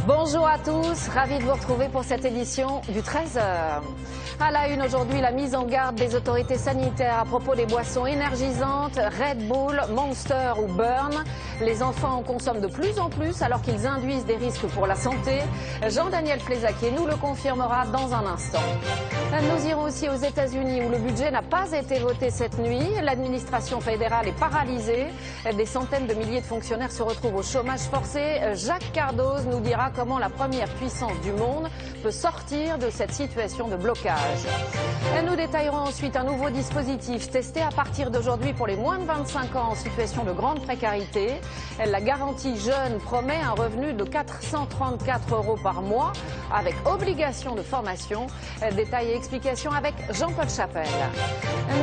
Bonjour à tous, ravi de vous retrouver pour cette édition du 13h. À la une aujourd'hui, la mise en garde des autorités sanitaires à propos des boissons énergisantes, Red Bull, Monster ou Burn. Les enfants en consomment de plus en plus alors qu'ils induisent des risques pour la santé. Jean-Daniel Flézaquier nous le confirmera dans un instant. Nous irons aussi aux États-Unis où le budget n'a pas été voté cette nuit. L'administration fédérale est paralysée. Des centaines de milliers de fonctionnaires se retrouvent au chômage forcé. Jacques Cardoz nous dira comment la première puissance du monde peut sortir de cette situation de blocage. Nous détaillerons ensuite un nouveau dispositif testé à partir d'aujourd'hui pour les moins de 25 ans en situation de grande précarité. La garantie jeune promet un revenu de 434 € par mois avec obligation de formation. Détails et explications avec Jean-Paul Chapelle.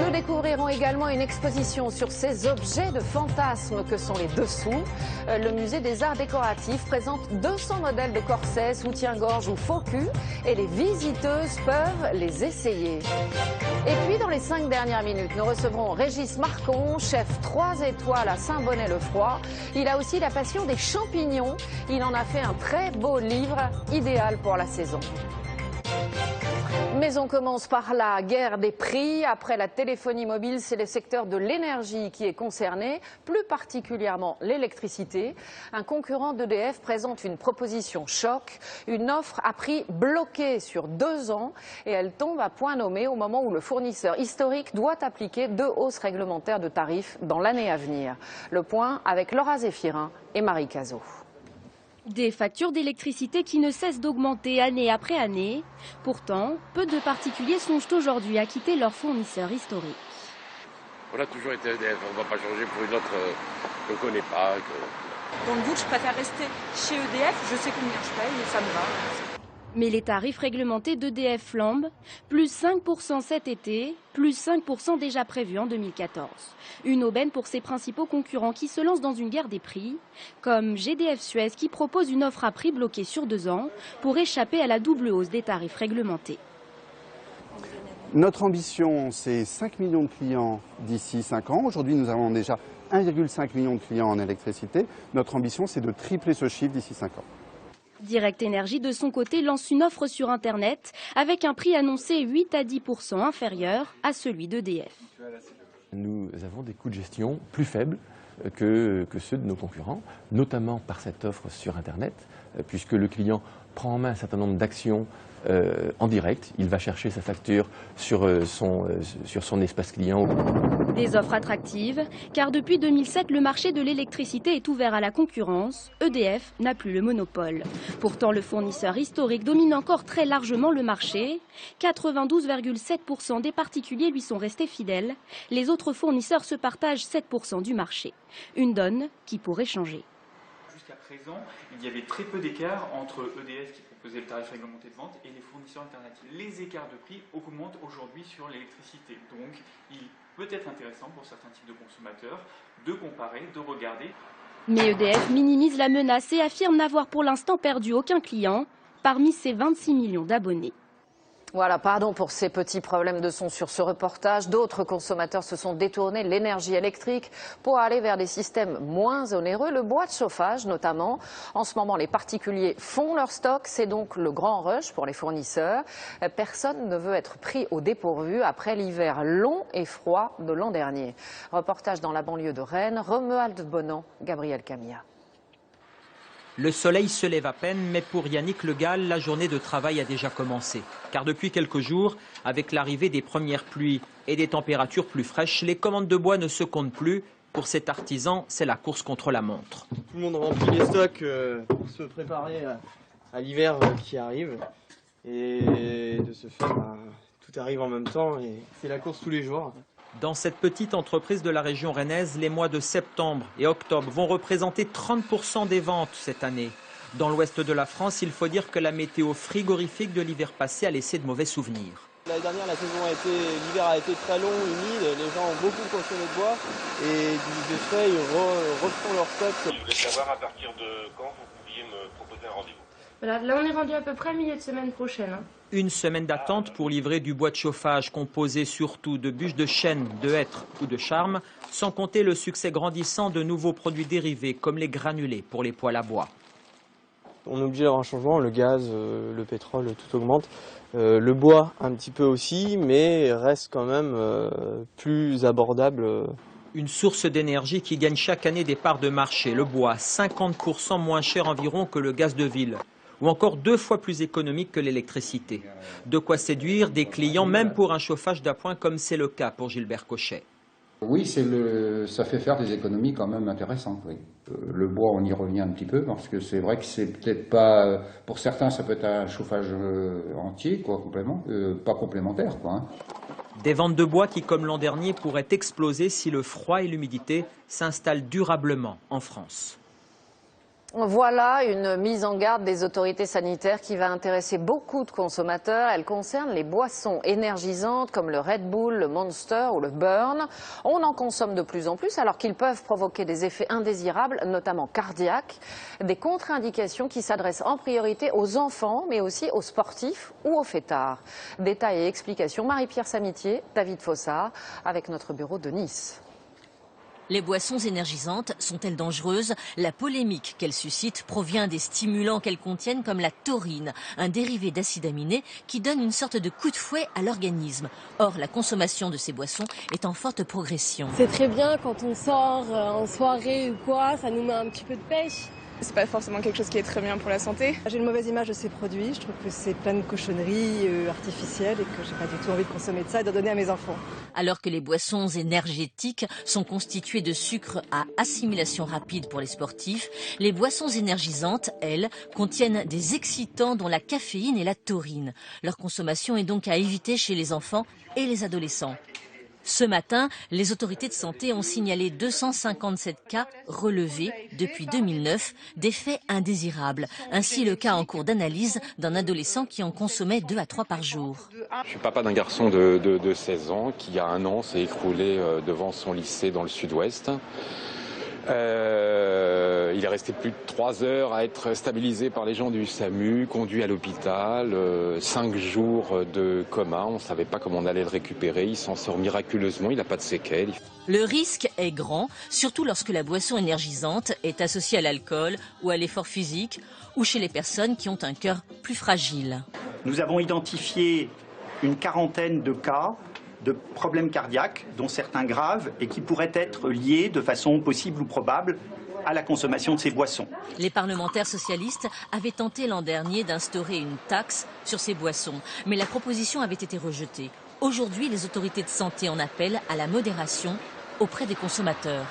Nous découvrirons également une exposition sur ces objets de fantasme que sont les dessous. Le musée des arts décoratifs présente 200 modèles de corsets, soutien-gorge ou faux cul et les visiteuses peuvent les essayer. Et puis dans les 5 dernières minutes, nous recevrons Régis Marcon, chef 3 étoiles à Saint-Bonnet-le-Froid. Il a aussi la passion des champignons. Il en a fait un très beau livre, idéal pour la saison. Mais on commence par la guerre des prix. Après la téléphonie mobile, c'est le secteur de l'énergie qui est concerné, plus particulièrement l'électricité. Un concurrent d'EDF présente une proposition choc, une offre à prix bloqué sur 2 ans et elle tombe à point nommé au moment où le fournisseur historique doit appliquer 2 hausses réglementaires de tarifs dans l'année à venir. Le point avec Laura Zéphirin et Marie Cazot. Des factures d'électricité qui ne cessent d'augmenter année après année. Pourtant, peu de particuliers songent aujourd'hui à quitter leur fournisseur historique. On a toujours été EDF, on ne va pas changer pour une autre qu'on ne connaît pas. Dans le doute, je préfère rester chez EDF, je sais combien je paye et ça me va. Mais les tarifs réglementés d'EDF flambent, plus 5% cet été, plus 5% déjà prévus en 2014. Une aubaine pour ses principaux concurrents qui se lancent dans une guerre des prix, comme GDF Suez qui propose une offre à prix bloquée sur 2 ans pour échapper à la double hausse des tarifs réglementés. Notre ambition, c'est 5 millions de clients d'ici 5 ans. Aujourd'hui, nous avons déjà 1,5 million de clients en électricité. Notre ambition, c'est de tripler ce chiffre d'ici 5 ans. Direct Énergie, de son côté, lance une offre sur Internet avec un prix annoncé 8 à 10% inférieur à celui d'EDF. Nous avons des coûts de gestion plus faibles que ceux de nos concurrents, notamment par cette offre sur Internet, puisque le client prend en main un certain nombre d'actions en direct. Il va chercher sa facture sur son espace client. Des offres attractives, car depuis 2007, le marché de l'électricité est ouvert à la concurrence. EDF n'a plus le monopole. Pourtant, le fournisseur historique domine encore très largement le marché. 92,7% des particuliers lui sont restés fidèles. Les autres fournisseurs se partagent 7% du marché. Une donne qui pourrait changer. Jusqu'à présent, il y avait très peu d'écart entre EDF qui proposait le tarif réglementé de vente et les fournisseurs alternatifs. Les écarts de prix augmentent aujourd'hui sur l'électricité. Donc, il peut être intéressant pour certains types de consommateurs de comparer, de regarder. Mais EDF minimise la menace et affirme n'avoir pour l'instant perdu aucun client parmi ses 26 millions d'abonnés. Voilà, pardon pour ces petits problèmes de son sur ce reportage. D'autres consommateurs se sont détournés de l'énergie électrique pour aller vers des systèmes moins onéreux, le bois de chauffage notamment. En ce moment, les particuliers font leur stock, c'est donc le grand rush pour les fournisseurs. Personne ne veut être pris au dépourvu après l'hiver long et froid de l'an dernier. Reportage dans la banlieue de Rennes, Romuald Bonan, Gabriel Camilla. Le soleil se lève à peine, mais pour Yannick Le Gall, la journée de travail a déjà commencé. Car depuis quelques jours, avec l'arrivée des premières pluies et des températures plus fraîches, les commandes de bois ne se comptent plus. Pour cet artisan, c'est la course contre la montre. Tout le monde remplit les stocks pour se préparer à l'hiver qui arrive. Et de ce fait, tout arrive en même temps et c'est la course tous les jours. Dans cette petite entreprise de la région rennaise, les mois de septembre et octobre vont représenter 30% des ventes cette année. Dans l'ouest de la France, il faut dire que la météo frigorifique de l'hiver passé a laissé de mauvais souvenirs. L'année dernière, l'hiver a été très long, humide, les gens ont beaucoup consommé de bois et de fait, ils refont leur stock. Je voulais savoir à partir de quand vous pouviez me proposer un rendez-vous. Voilà, là on est rendu à peu près milieu de semaine prochaine. Une semaine d'attente pour livrer du bois de chauffage composé surtout de bûches de chêne, de hêtre ou de charme, sans compter le succès grandissant de nouveaux produits dérivés comme les granulés pour les poêles à bois. On est obligé d'avoir un changement, le gaz, le pétrole, tout augmente. Le bois un petit peu aussi, mais reste quand même plus abordable. Une source d'énergie qui gagne chaque année des parts de marché. Le bois, 50% moins cher environ que le gaz de ville, ou encore 2 fois plus économique que l'électricité. De quoi séduire des clients, même pour un chauffage d'appoint, comme c'est le cas pour Gilbert Cochet. Oui, ça fait faire des économies quand même intéressantes, oui. Le bois, on y revient un petit peu, parce que c'est vrai que c'est peut-être pas... Pour certains, ça peut être un chauffage entier, quoi, pas complémentaire, quoi. Hein. Des ventes de bois qui, comme l'an dernier, pourraient exploser si le froid et l'humidité s'installent durablement en France. Voilà une mise en garde des autorités sanitaires qui va intéresser beaucoup de consommateurs. Elle concerne les boissons énergisantes comme le Red Bull, le Monster ou le Burn. On en consomme de plus en plus alors qu'ils peuvent provoquer des effets indésirables, notamment cardiaques. Des contre-indications qui s'adressent en priorité aux enfants, mais aussi aux sportifs ou aux fêtards. Détails et explications, Marie-Pierre Samitier, David Fossard, avec notre bureau de Nice. Les boissons énergisantes sont-elles dangereuses? La polémique qu'elles suscitent provient des stimulants qu'elles contiennent comme la taurine, un dérivé d'acide aminé qui donne une sorte de coup de fouet à l'organisme. Or, la consommation de ces boissons est en forte progression. C'est très bien quand on sort en soirée ou quoi, ça nous met un petit peu de pêche. C'est pas forcément quelque chose qui est très bien pour la santé. J'ai une mauvaise image de ces produits, je trouve que c'est plein de cochonneries artificielles et que j'ai pas du tout envie de consommer de ça et d'en donner à mes enfants. Alors que les boissons énergétiques sont constituées de sucre à assimilation rapide pour les sportifs, les boissons énergisantes, elles, contiennent des excitants dont la caféine et la taurine. Leur consommation est donc à éviter chez les enfants et les adolescents. Ce matin, les autorités de santé ont signalé 257 cas relevés depuis 2009 d'effets indésirables. Ainsi, le cas en cours d'analyse d'un adolescent qui en consommait 2 à 3 par jour. Je suis papa d'un garçon de 16 ans qui, il y a 1 an, s'est écroulé devant son lycée dans le sud-ouest. Il est resté plus de 3 heures à être stabilisé par les gens du SAMU, conduit à l'hôpital, 5 jours de coma, on ne savait pas comment on allait le récupérer, il s'en sort miraculeusement, il n'a pas de séquelles. Le risque est grand, surtout lorsque la boisson énergisante est associée à l'alcool ou à l'effort physique, ou chez les personnes qui ont un cœur plus fragile. Nous avons identifié une quarantaine de cas de problèmes cardiaques, dont certains graves, et qui pourraient être liés de façon possible ou probable à la consommation de ces boissons. Les parlementaires socialistes avaient tenté l'an dernier d'instaurer une taxe sur ces boissons, mais la proposition avait été rejetée. Aujourd'hui, les autorités de santé en appellent à la modération auprès des consommateurs.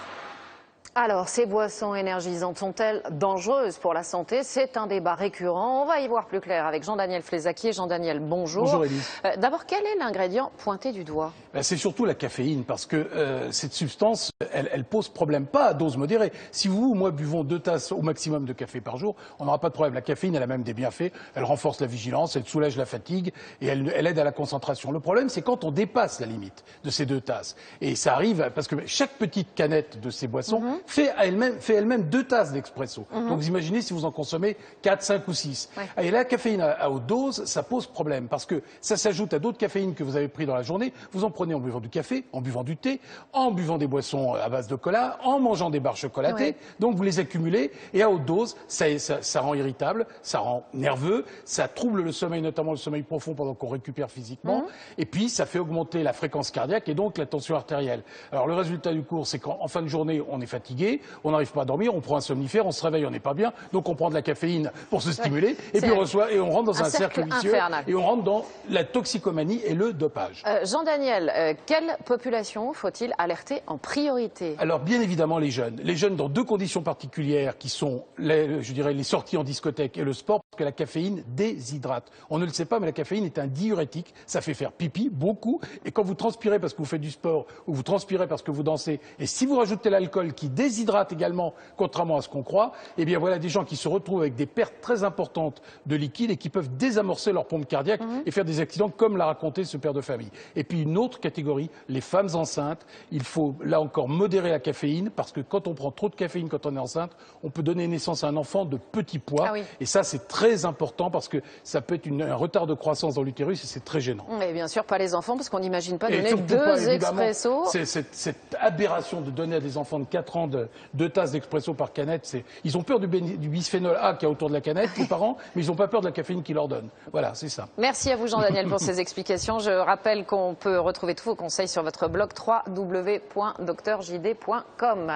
Alors, ces boissons énergisantes sont-elles dangereuses pour la santé? C'est un débat récurrent. On va y voir plus clair avec Jean-Daniel Flézaquier. Jean-Daniel, bonjour. Bonjour Élise. D'abord, quel est l'ingrédient pointé du doigt? C'est surtout la caféine, parce que cette substance, elle pose problème, pas à dose modérée. Si vous ou moi buvons 2 tasses au maximum de café par jour, on n'aura pas de problème. La caféine, elle a même des bienfaits. Elle renforce la vigilance, elle soulage la fatigue et elle aide à la concentration. Le problème, c'est quand on dépasse la limite de ces 2 tasses. Et ça arrive parce que chaque petite canette de ces boissons fait elle-même 2 tasses d'expresso. Donc vous imaginez si vous en consommez 4, 5 ou 6. Ouais. Et la caféine à haute dose, ça pose problème parce que ça s'ajoute à d'autres caféines que vous avez pris dans la journée. Vous en prenez en buvant du café, en buvant du thé, en buvant des boissons à base de cola, en mangeant des barres chocolatées. Ouais. Donc vous les accumulez et à haute dose, ça rend irritable, ça rend nerveux, ça trouble le sommeil, notamment le sommeil profond pendant qu'on récupère physiquement. Et puis ça fait augmenter la fréquence cardiaque et donc la tension artérielle. Alors le résultat du cours, c'est qu'en fin de journée, on est fatigué, on n'arrive pas à dormir, on prend un somnifère, on se réveille, on n'est pas bien, donc on prend de la caféine pour se stimuler, et puis on rentre dans un cercle vicieux, infernal. Et on rentre dans la toxicomanie et le dopage. Jean-Daniel, quelle population faut-il alerter en priorité? Alors bien évidemment les jeunes dans 2 conditions particulières qui sont, les sorties en discothèque et le sport, parce que la caféine déshydrate. On ne le sait pas, mais la caféine est un diurétique, ça fait faire pipi beaucoup, et quand vous transpirez parce que vous faites du sport, ou vous transpirez parce que vous dansez, et si vous rajoutez l'alcool qui déshydrate également, contrairement à ce qu'on croit, eh bien voilà des gens qui se retrouvent avec des pertes très importantes de liquide et qui peuvent désamorcer leur pompe cardiaque et faire des accidents comme l'a raconté ce père de famille. Et puis une autre catégorie, les femmes enceintes. Il faut là encore modérer la caféine parce que quand on prend trop de caféine quand on est enceinte, on peut donner naissance à un enfant de petit poids et ça c'est très très important parce que ça peut être un retard de croissance dans l'utérus et c'est très gênant. Et bien sûr, pas les enfants, parce qu'on n'imagine pas donner surtout 2 pas, expressos. Cette aberration de donner à des enfants de 4 ans 2 tasses d'expresso par canette, ils ont peur du bisphénol A qu'il y a autour de la canette, les parents, mais ils n'ont pas peur de la caféine qu'ils leur donnent. Voilà, c'est ça. Merci à vous Jean-Daniel pour ces explications. Je rappelle qu'on peut retrouver tous vos conseils sur votre blog www.drjd.com.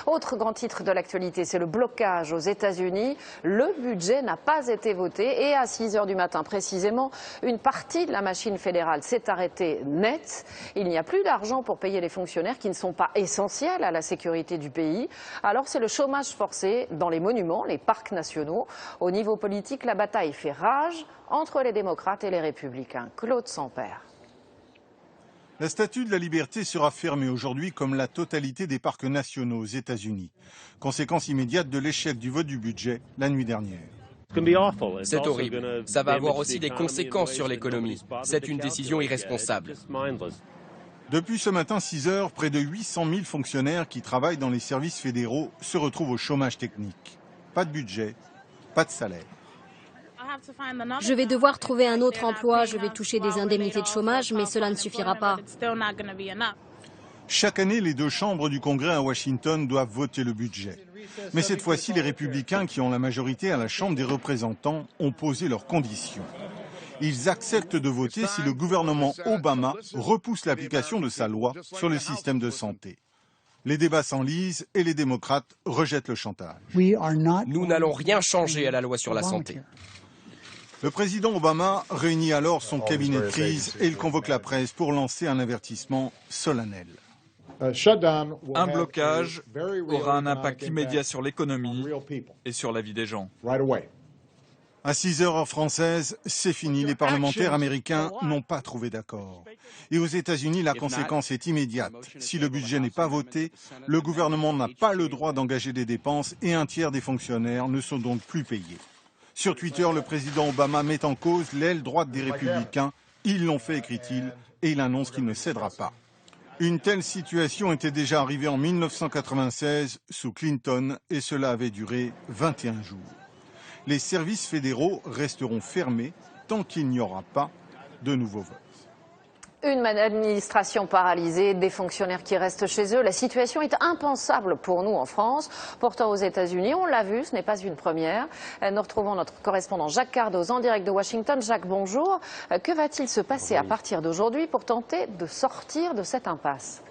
Autre grand titre de l'actualité, c'est le blocage aux États-Unis. Le budget n'a pas été voté et à 6 h du matin précisément, une partie de la machine fédérale s'est arrêtée net. Il n'y a plus d'argent pour payer les fonctionnaires qui ne sont pas essentiels à la sécurité du pays. Alors c'est le chômage forcé dans les monuments, les parcs nationaux. Au niveau politique, la bataille fait rage entre les démocrates et les républicains. Claude Sampère. La Statue de la Liberté sera fermée aujourd'hui comme la totalité des parcs nationaux aux États-Unis. Conséquence immédiate de l'échec du vote du budget la nuit dernière. C'est horrible. Ça va avoir aussi des conséquences sur l'économie. C'est une décision irresponsable. Depuis ce matin 6 h, près de 800 000 fonctionnaires qui travaillent dans les services fédéraux se retrouvent au chômage technique. Pas de budget, pas de salaire. Je vais devoir trouver un autre emploi, je vais toucher des indemnités de chômage, mais cela ne suffira pas. Chaque année, les 2 chambres du Congrès à Washington doivent voter le budget. Mais cette fois-ci, les républicains qui ont la majorité à la Chambre des représentants ont posé leurs conditions. Ils acceptent de voter si le gouvernement Obama repousse l'application de sa loi sur le système de santé. Les débats s'enlisent et les démocrates rejettent le chantage. Nous n'allons rien changer à la loi sur la santé. Le président Obama réunit alors son cabinet de crise et il convoque la presse pour lancer un avertissement solennel. Un blocage aura un impact immédiat sur l'économie et sur la vie des gens. À 6 h heure française, c'est fini. Les parlementaires américains n'ont pas trouvé d'accord. Et aux États-Unis, la conséquence est immédiate. Si le budget n'est pas voté, le gouvernement n'a pas le droit d'engager des dépenses et 1/3 des fonctionnaires ne sont donc plus payés. Sur Twitter, le président Obama met en cause l'aile droite des républicains. Ils l'ont fait, écrit-il, et il annonce qu'il ne cédera pas. Une telle situation était déjà arrivée en 1996 sous Clinton et cela avait duré 21 jours. Les services fédéraux resteront fermés tant qu'il n'y aura pas de nouveaux votes. Une administration paralysée, des fonctionnaires qui restent chez eux. La situation est impensable pour nous en France. Pourtant aux États-Unis, on l'a vu, ce n'est pas une première. Nous retrouvons notre correspondant Jacques Cardoz en direct de Washington. Jacques, bonjour. Que va-t-il se passer à partir d'aujourd'hui pour tenter de sortir de cette impasse ?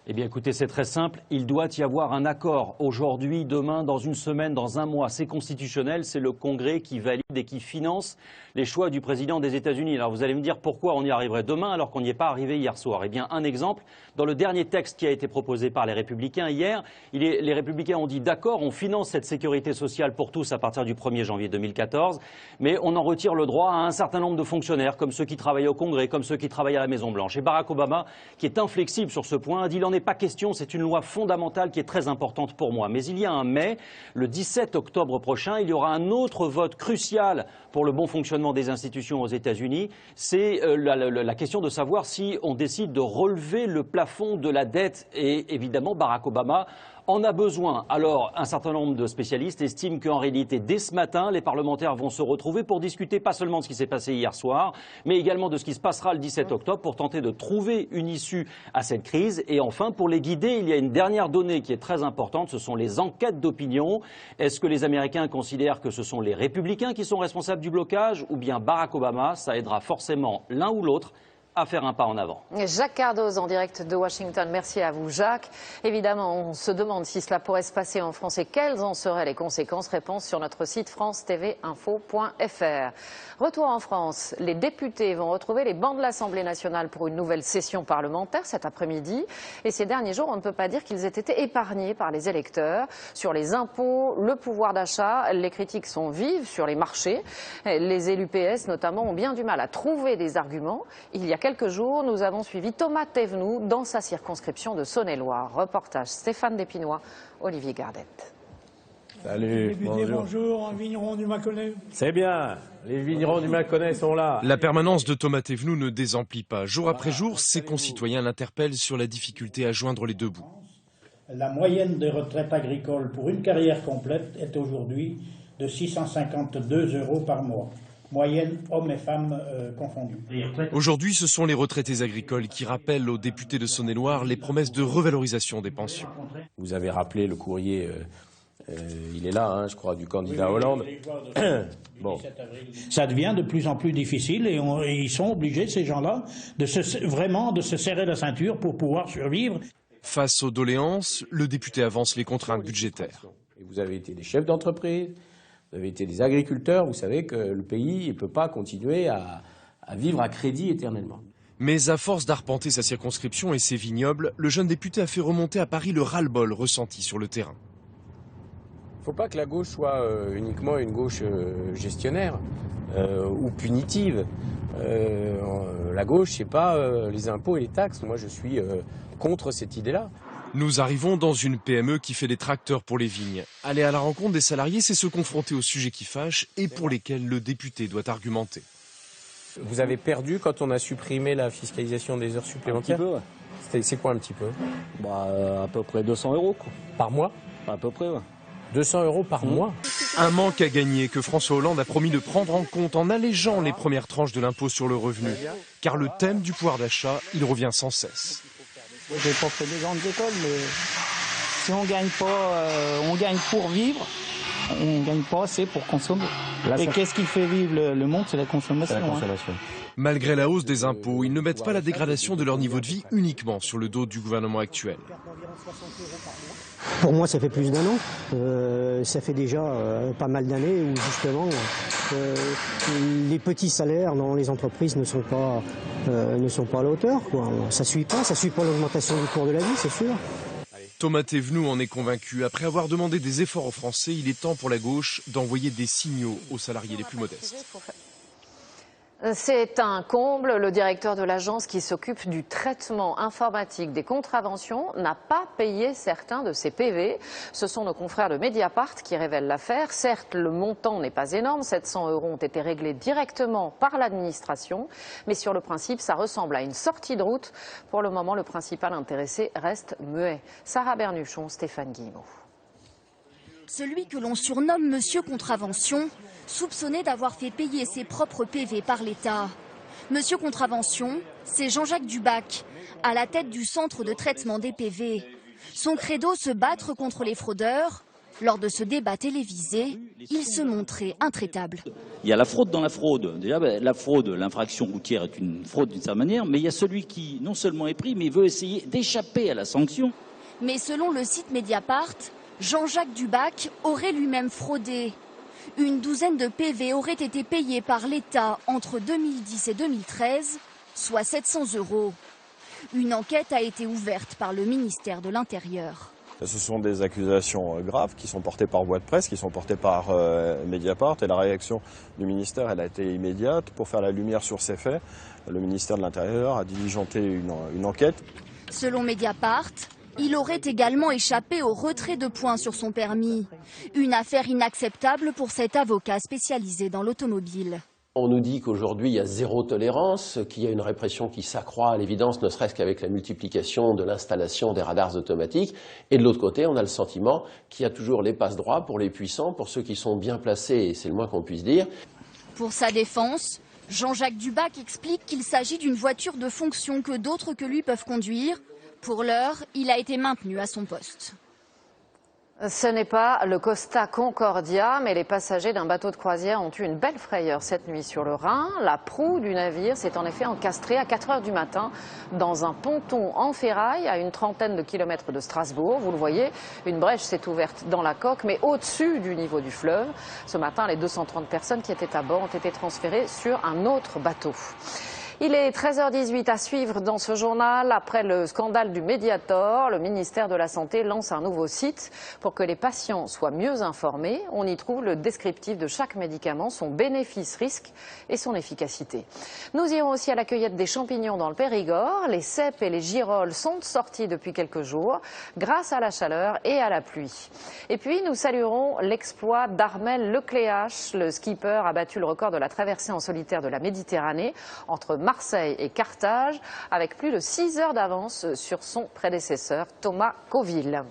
Eh bien écoutez, c'est très simple, il doit y avoir un accord aujourd'hui, demain, dans une semaine, dans un mois. C'est constitutionnel, c'est le Congrès qui valide et qui finance les choix du président des États-Unis. Alors vous allez me dire pourquoi on y arriverait demain alors qu'on n'y est pas arrivé hier soir. Eh bien un exemple, dans le dernier texte qui a été proposé par les Républicains hier, les Républicains ont dit d'accord, on finance cette sécurité sociale pour tous à partir du 1er janvier 2014, mais on en retire le droit à un certain nombre de fonctionnaires, comme ceux qui travaillent au Congrès, comme ceux qui travaillent à la Maison-Blanche. Et Barack Obama, qui est inflexible sur ce point, a dit il n'en est pas question, c'est une loi fondamentale qui est très importante pour moi. Mais il y a un mais, le 17 octobre prochain, il y aura un autre vote crucial pour le bon fonctionnement des institutions aux États-Unis. C'est la question de savoir si on décide de relever le plafond de la dette. Et évidemment, Barack Obama en a besoin. Alors, un certain nombre de spécialistes estiment qu'en réalité, dès ce matin, les parlementaires vont se retrouver pour discuter pas seulement de ce qui s'est passé hier soir, mais également de ce qui se passera le 17 octobre pour tenter de trouver une issue à cette crise. Et enfin, pour les guider, il y a une dernière donnée qui est très importante, ce sont les enquêtes d'opinion. Est-ce que les Américains considèrent que ce sont les républicains qui sont responsables du blocage ou bien Barack Obama? Ça aidera forcément l'un ou l'autre à faire un pas en avant. Jacques Cardoz en direct de Washington. Merci à vous Jacques. Évidemment, on se demande si cela pourrait se passer en France et quelles en seraient les conséquences. Réponse sur notre site france-tv-info.fr. Retour en France, les députés vont retrouver les bancs de l'Assemblée nationale pour une nouvelle session parlementaire cet après-midi. Et ces derniers jours, on ne peut pas dire qu'ils aient été épargnés par les électeurs. Sur les impôts, le pouvoir d'achat, les critiques sont vives sur les marchés. Les élus PS notamment ont bien du mal à trouver des arguments. Il y a quelques jours, nous avons suivi Thomas Thévenoud dans sa circonscription de Saône-et-Loire. Reportage Stéphane Despinois, Olivier Gardette. Salut, bonjour, un vigneron du Mâconnais. C'est bien, les vignerons du Mâconnais sont là. La permanence de Thomas Thévenoud ne désemplit pas. Jour après jour, ses concitoyens l'interpellent sur la difficulté à joindre les deux bouts. La moyenne des retraites agricoles pour une carrière complète est aujourd'hui de 652 € par mois, moyenne hommes et femmes confondus. Aujourd'hui, ce sont les retraités agricoles qui rappellent aux députés de Saône-et-Loire les promesses de revalorisation des pensions. Vous avez rappelé le courrier, il est là, hein, je crois, du candidat Hollande. Bon. Ça devient de plus en plus difficile et ils sont obligés, ces gens-là, vraiment de se serrer la ceinture pour pouvoir survivre. Face aux doléances, le député avance les contraintes budgétaires. Et vous avez été des chefs d'entreprise, vous avez été des agriculteurs, vous savez que le pays ne peut pas continuer à vivre à crédit éternellement. Mais à force d'arpenter sa circonscription et ses vignobles, le jeune député a fait remonter à Paris le ras-le-bol ressenti sur le terrain. Il ne faut pas que la gauche soit uniquement une gauche gestionnaire ou punitive. La gauche, c'est pas les impôts et les taxes. Moi, je suis contre cette idée-là. Nous arrivons dans une PME qui fait des tracteurs pour les vignes. Aller à la rencontre des salariés, c'est se confronter aux sujets qui fâchent et pour lesquels le député doit argumenter. Vous avez perdu quand on a supprimé la fiscalisation des heures supplémentaires? Un petit peu, ouais. C'est quoi un petit peu? À peu près 200 € quoi. Par mois? À peu près, ouais. 200 € par mois. Un manque à gagner que François Hollande a promis de prendre en compte en allégeant les premières tranches de l'impôt sur le revenu. Car le thème du pouvoir d'achat, il revient sans cesse. Je n'ai pas fait des grandes écoles, mais si on gagne pas, on gagne pour vivre, on ne gagne pas assez pour consommer. Et qu'est-ce qui fait vivre le monde? C'est la consommation. Hein. Malgré la hausse des impôts, ils ne mettent pas la dégradation de leur niveau de vie uniquement sur le dos du gouvernement actuel. Pour moi, ça fait plus d'1 an. Ça fait déjà pas mal d'années où justement les petits salaires dans les entreprises ne sont pas à la hauteur, quoi. Ça suit pas l'augmentation du cours de la vie, c'est sûr. Thomas Thévenoud en est convaincu. Après avoir demandé des efforts aux Français, il est temps pour la gauche d'envoyer des signaux aux salariés les plus modestes. C'est un comble. Le directeur de l'agence qui s'occupe du traitement informatique des contraventions n'a pas payé certains de ses PV. Ce sont nos confrères de Mediapart qui révèlent l'affaire. Certes, le montant n'est pas énorme. 700 € ont été réglés directement par l'administration. Mais sur le principe, ça ressemble à une sortie de route. Pour le moment, le principal intéressé reste muet. Sarah Bernuchon, Stéphane Guillemot. Celui que l'on surnomme Monsieur Contravention, soupçonné d'avoir fait payer ses propres PV par l'État. Monsieur Contravention, c'est Jean-Jacques Dubac, à la tête du centre de traitement des PV. Son credo, se battre contre les fraudeurs. Lors de ce débat télévisé, il se montrait intraitable. Il y a la fraude dans la fraude. Déjà, la fraude, l'infraction routière est une fraude d'une certaine manière, mais il y a celui qui non seulement est pris, mais veut essayer d'échapper à la sanction. Mais selon le site Mediapart, Jean-Jacques Dubac aurait lui-même fraudé. Une douzaine de PV auraient été payés par l'État entre 2010 et 2013, soit 700 €. Une enquête a été ouverte par le ministère de l'Intérieur. Ce sont des accusations graves qui sont portées par voie de presse, qui sont portées par Mediapart. Et la réaction du ministère, elle a été immédiate. Pour faire la lumière sur ces faits, le ministère de l'Intérieur a diligenté une enquête. Selon Mediapart, il aurait également échappé au retrait de points sur son permis. Une affaire inacceptable pour cet avocat spécialisé dans l'automobile. On nous dit qu'aujourd'hui il y a zéro tolérance, qu'il y a une répression qui s'accroît à l'évidence, ne serait-ce qu'avec la multiplication de l'installation des radars automatiques. Et de l'autre côté, on a le sentiment qu'il y a toujours les passe-droits pour les puissants, pour ceux qui sont bien placés, et c'est le moins qu'on puisse dire. Pour sa défense, Jean-Jacques Dubac explique qu'il s'agit d'une voiture de fonction que d'autres que lui peuvent conduire. Pour l'heure, il a été maintenu à son poste. Ce n'est pas le Costa Concordia, mais les passagers d'un bateau de croisière ont eu une belle frayeur cette nuit sur le Rhin. La proue du navire s'est en effet encastrée à 4 h du matin dans un ponton en ferraille à une trentaine de kilomètres de Strasbourg. Vous le voyez, une brèche s'est ouverte dans la coque, mais au-dessus du niveau du fleuve. Ce matin, les 230 personnes qui étaient à bord ont été transférées sur un autre bateau. Il est 13h18 à suivre dans ce journal. Après le scandale du Mediator, le ministère de la Santé lance un nouveau site pour que les patients soient mieux informés. On y trouve le descriptif de chaque médicament, son bénéfice-risque et son efficacité. Nous irons aussi à la cueillette des champignons dans le Périgord. Les cèpes et les girolles sont sortis depuis quelques jours grâce à la chaleur et à la pluie. Et puis nous saluerons l'exploit d'Armel Lecléache. Le skipper a battu le record de la traversée en solitaire de la Méditerranée entre Marseille et Carthage, avec plus de 6 heures d'avance sur son prédécesseur Thomas Coville.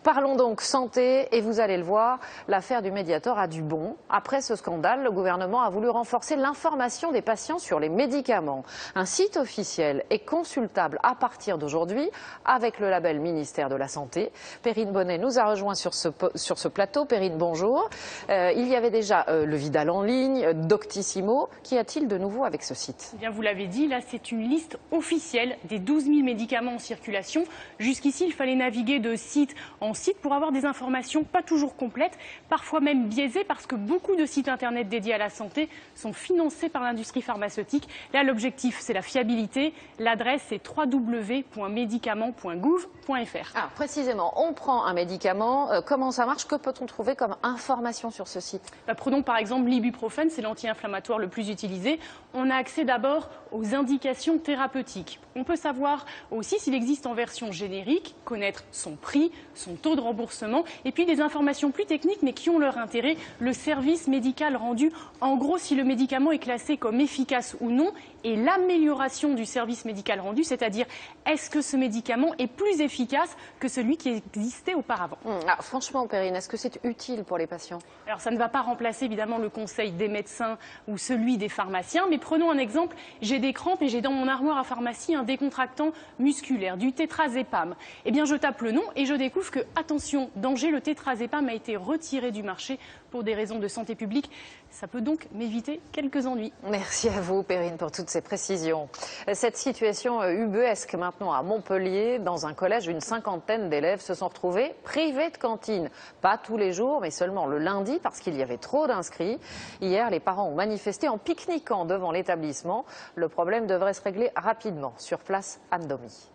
Parlons donc santé et vous allez le voir, l'affaire du Mediator a du bon. Après ce scandale, le gouvernement a voulu renforcer l'information des patients sur les médicaments. Un site officiel est consultable à partir d'aujourd'hui avec le label ministère de la Santé. Perrine Bonnet nous a rejoint sur ce plateau. Perrine, bonjour. Il y avait déjà le Vidal en ligne, Doctissimo. Qu'y a-t-il de nouveau avec ce site? Eh bien, vous l'avez dit, là c'est une liste officielle des 12 000 médicaments en circulation. Jusqu'ici, il fallait naviguer de site en site pour avoir des informations pas toujours complètes, parfois même biaisées parce que beaucoup de sites internet dédiés à la santé sont financés par l'industrie pharmaceutique. Là, l'objectif, c'est la fiabilité. L'adresse, c'est www.medicaments.gouv.fr. Ah, précisément, on prend un médicament. Comment ça marche? Que peut-on trouver comme information sur ce site? Prenons par exemple l'ibuprofène, c'est l'anti-inflammatoire le plus utilisé. On a accès d'abord aux indications thérapeutiques. On peut savoir aussi s'il existe en version générique, connaître son prix, son taux de remboursement, et puis des informations plus techniques mais qui ont leur intérêt, le service médical rendu. En gros, si le médicament est classé comme efficace ou non, et l'amélioration du service médical rendu, c'est-à-dire est-ce que ce médicament est plus efficace que celui qui existait auparavant. Franchement, Perrine, est-ce que c'est utile pour les patients? Alors ça ne va pas remplacer évidemment le conseil des médecins ou celui des pharmaciens, mais prenons un exemple, j'ai des crampes et j'ai dans mon armoire à pharmacie un décontractant musculaire, du tétrazépam. Eh bien je tape le nom et je découvre que, attention, danger, le tétrazépam a été retiré du marché pour des raisons de santé publique. Ça peut donc m'éviter quelques ennuis. Merci à vous, Perrine, pour toutes ces précisions. Cette situation ubuesque maintenant à Montpellier, dans un collège, une cinquantaine d'élèves se sont retrouvés privés de cantine. Pas tous les jours, mais seulement le lundi, parce qu'il y avait trop d'inscrits. Hier, les parents ont manifesté en pique-niquant devant l'établissement. Le problème devrait se régler rapidement. Sur place, Anne Domy.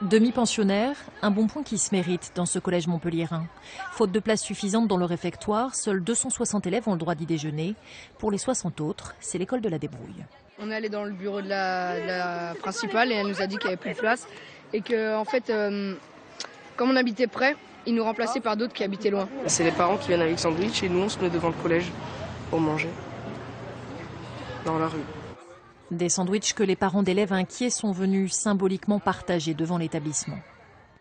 Demi-pensionnaire, un bon point qui se mérite dans ce collège montpelliérain. Faute de place suffisante dans le réfectoire, seuls 260 élèves ont le droit d'y déjeuner. Pour les 60 autres, c'est l'école de la débrouille. On est allé dans le bureau de la principale et elle nous a dit qu'il n'y avait plus de place. Et que, en fait, comme on habitait près, ils nous remplaçaient par d'autres qui habitaient loin. C'est les parents qui viennent avec sandwich et nous on se met devant le collège pour manger, dans la rue. Des sandwichs que les parents d'élèves inquiets sont venus symboliquement partager devant l'établissement.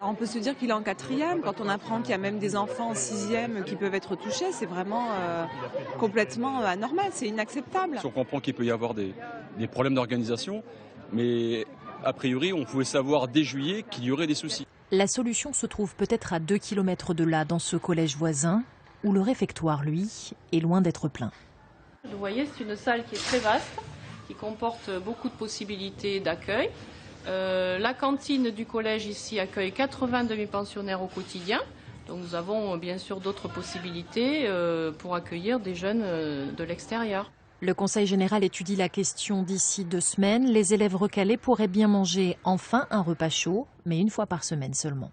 On peut se dire qu'il est en 4e, quand on apprend qu'il y a même des enfants en 6e qui peuvent être touchés, c'est vraiment complètement anormal, c'est inacceptable. On comprend qu'il peut y avoir des problèmes d'organisation, mais a priori on pouvait savoir dès juillet qu'il y aurait des soucis. La solution se trouve peut-être à 2 km de là, dans ce collège voisin, où le réfectoire, lui, est loin d'être plein. Vous voyez, c'est une salle qui est très vaste, qui comporte beaucoup de possibilités d'accueil. La cantine du collège ici accueille 80 demi-pensionnaires au quotidien. Donc nous avons bien sûr d'autres possibilités pour accueillir des jeunes de l'extérieur. Le Conseil général étudie la question d'ici 2 semaines. Les élèves recalés pourraient bien manger enfin un repas chaud, mais une fois par semaine seulement.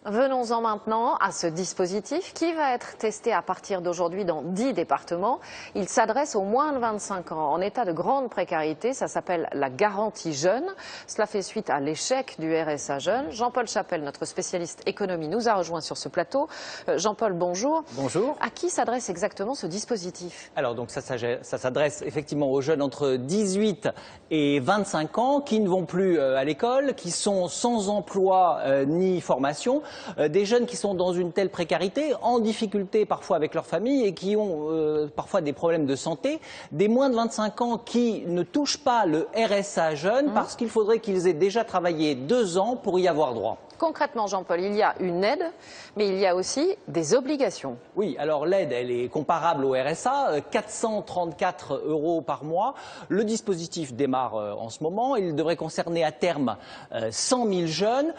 Venons-en maintenant à ce dispositif qui va être testé à partir d'aujourd'hui dans 10 départements. Il s'adresse aux moins de 25 ans en état de grande précarité. Ça s'appelle la garantie jeune. Cela fait suite à l'échec du RSA jeune. Jean-Paul Chapelle, notre spécialiste économie, nous a rejoint sur ce plateau. Jean-Paul, bonjour. Bonjour. À qui s'adresse exactement ce dispositif? Alors donc ça s'adresse effectivement aux jeunes entre 18 et 25 ans qui ne vont plus à l'école, qui sont sans emploi ni formation. Des jeunes qui sont dans une telle précarité, en difficulté parfois avec leur famille et qui ont parfois des problèmes de santé, des moins de 25 ans qui ne touchent pas le RSA jeune parce qu'il faudrait qu'ils aient déjà travaillé 2 ans pour y avoir droit. Concrètement, Jean-Paul, il y a une aide, mais il y a aussi des obligations. Oui, alors l'aide, elle est comparable au RSA, 434 € par mois. Le dispositif démarre en ce moment. Il devrait concerner à terme 100 000 jeunes.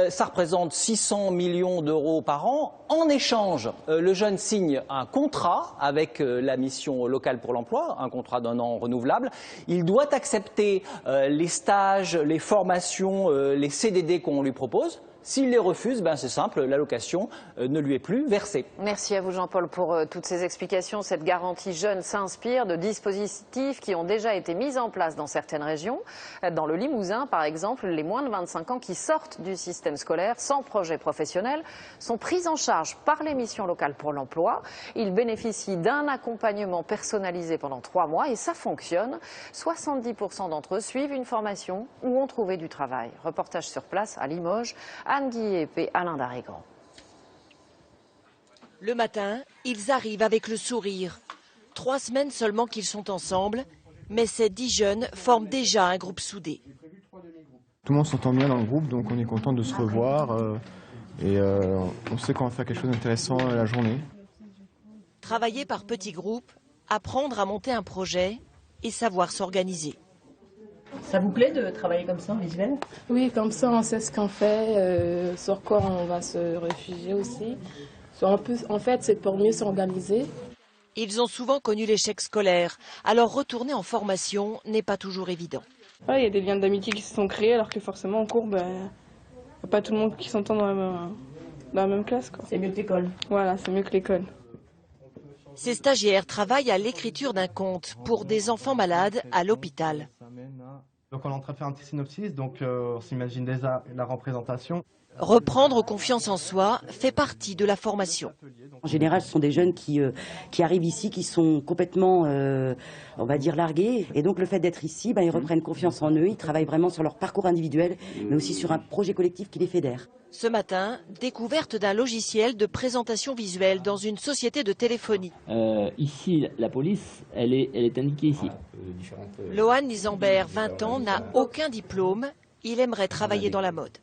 Ça représente 600 millions d'euros par an. En échange, le jeune signe un contrat avec la mission locale pour l'emploi, un contrat d'1 an renouvelable. Il doit accepter les stages, les formations, les CDD qu'on lui propose. S'il les refuse, c'est simple, l'allocation ne lui est plus versée. Merci à vous Jean-Paul pour toutes ces explications. Cette garantie jeune s'inspire de dispositifs qui ont déjà été mis en place dans certaines régions. Dans le Limousin, par exemple, les moins de 25 ans qui sortent du système système scolaire sans projet professionnel sont pris en charge par les missions locales pour l'emploi. Ils bénéficient d'un accompagnement personnalisé pendant 3 mois et ça fonctionne. 70% d'entre eux suivent une formation ou ont trouvé du travail. Reportage sur place à Limoges, Anne Guillet et Alain Darrigan. Le matin, ils arrivent avec le sourire. 3 semaines seulement qu'ils sont ensemble, mais ces 10 jeunes forment déjà un groupe soudé. Tout le monde s'entend bien dans le groupe, donc on est content de se revoir et on sait qu'on va faire quelque chose d'intéressant la journée. Travailler par petits groupes, apprendre à monter un projet et savoir s'organiser. Ça vous plaît de travailler comme ça en visuel? Oui, comme ça on sait ce qu'on fait, sur quoi on va se réfugier aussi. En fait, c'est pour mieux s'organiser. Ils ont souvent connu l'échec scolaire, alors retourner en formation n'est pas toujours évident. Il y a des liens d'amitié qui se sont créés, alors que forcément en cours, il n'y a pas tout le monde qui s'entend dans la même classe. C'est mieux que l'école. Voilà, c'est mieux que l'école. Ces stagiaires travaillent à l'écriture d'un conte pour des enfants malades à l'hôpital. Donc on est en train de faire un petit synopsis, donc on s'imagine déjà la représentation. Reprendre confiance en soi fait partie de la formation. En général, ce sont des jeunes qui arrivent ici, qui sont complètement, on va dire, largués. Et donc le fait d'être ici, ils reprennent confiance en eux, ils travaillent vraiment sur leur parcours individuel, mais aussi sur un projet collectif qui les fédère. Ce matin, découverte d'un logiciel de présentation visuelle dans une société de téléphonie. Ici, la police, elle est indiquée ici. Lohan Lisambert, 20 ans, n'a aucun diplôme. Il aimerait travailler dans la mode.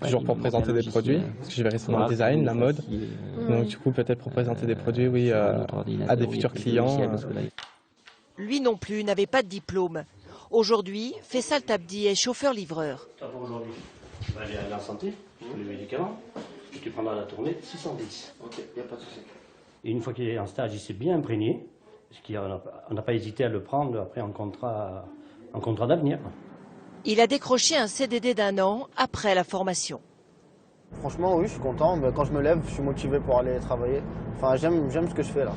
Toujours pour présenter des produits, parce que j'ai vérifié dans le design, la mode. Donc du coup, peut-être pour présenter des produits, oui, à des futurs clients. Lui non plus n'avait pas de diplôme. Aujourd'hui, Faisal Tabdi est chauffeur-livreur. Aujourd'hui, tu vas aller à la santé, pour les médicaments, et tu prendras la tournée 610. Ok, il n'y a pas de souci. Et une fois qu'il est en stage, il s'est bien imprégné, parce qu'on n'a pas hésité à le prendre après en contrat d'avenir. Il a décroché un CDD d'1 an après la formation. Franchement, oui, je suis content. Quand je me lève, je suis motivé pour aller travailler. Enfin, j'aime ce que je fais là.